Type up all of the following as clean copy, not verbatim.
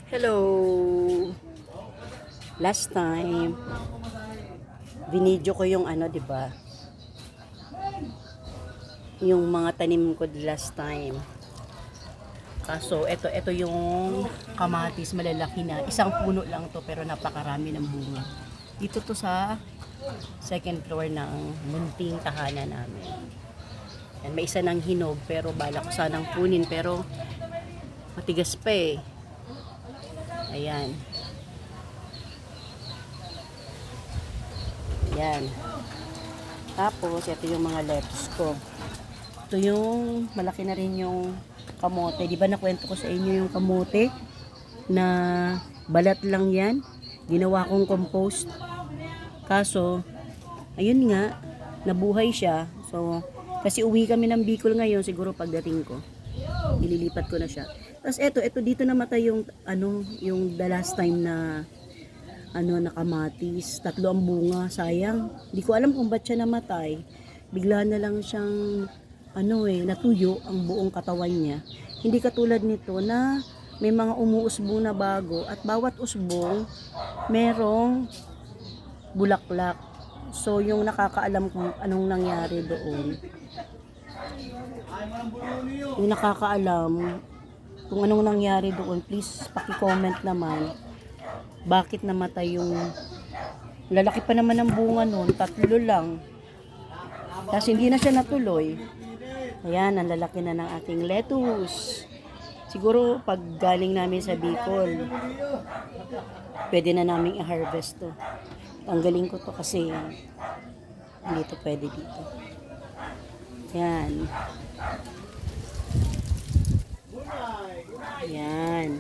Hello. Last time, binidyo ko yung 'di ba? Yung mga tanim ko last time. Kaso ito yung kamatis malalaki na. Isang puno lang to pero napakarami ng bunga. Dito to sa second floor ng munting tahanan namin. Yan, may isa ng hinog pero bala ko sanang kunin pero matigas pa eh. Ayan. Yan. Tapos, ito yung mga lettuce ko. Ito yung, malaki na rin yung kamote. Di ba nakwento ko sa inyo yung kamote? Na balat lang yan. Ginawa kong compost. Kaso, ayun nga, nabuhay siya. So, kasi uwi kami ng Bicol ngayon, siguro pagdating ko. Ililipat ko na siya. Tapos ito dito namatay yung, yung the last time na na kamatis, 3 ang bunga, sayang. Hindi ko alam kung ba't siya namatay. Bigla na lang siyang natuyo ang buong katawan niya. Hindi katulad nito na may mga umuusbong na bago at bawat usbong merong bulaklak. So yung nakakaalam kung anong nangyari doon. Yung nakakaalam kung anong nangyari doon, please paki-comment naman. Bakit namatay yung lalaki pa naman ng bunga noon, 3 lang. Kasi hindi na siya natuloy. Ayan, ang lalaki na ng ating lettuce. Siguro pag galing namin sa Bicol, pwede na namin i-harvest to. Tanggalin ko to kasi hindi to pwede dito. Ayan. Ayan.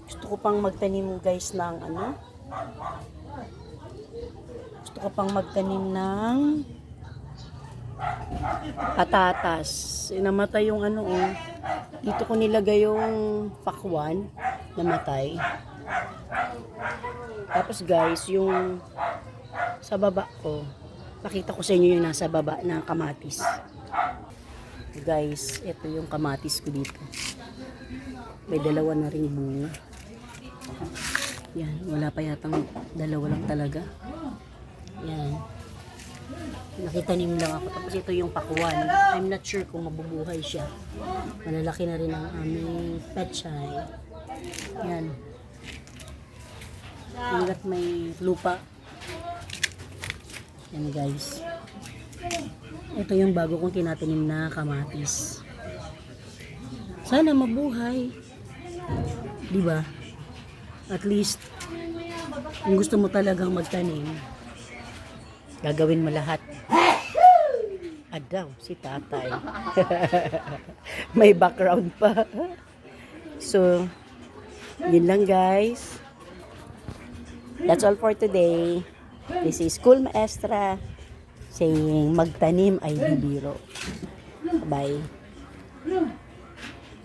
Gusto ko pang magtanim guys ng Gusto ko pang magtanim ng patatas. Namatay yung dito ko nilagay yung pakwan, namatay. Tapos guys, yung sa baba ko, pakita ko sa inyo yung nasa baba ng kamatis. Guys, ito yung kamatis ko dito. May 2 na ring bunga. Yan, wala pa yatang 2 lang talaga. Yan. Nakitanim lang ako. Tapos ito yung pakwan. I'm not sure kung mabubuhay siya. Malalaki na rin ang aming pechay. Yan. Hanggat may lupa. Yan guys. Ito yung bago kong tinatanim na kamatis. Sana mabuhay. Diba? At least, kung gusto mo talagang magtanim, gagawin mo lahat. Adaw, si tatay. May background pa. So, yun lang guys. That's all for today. This is Cool Maestra saying magtanim ay bibiro. Bye.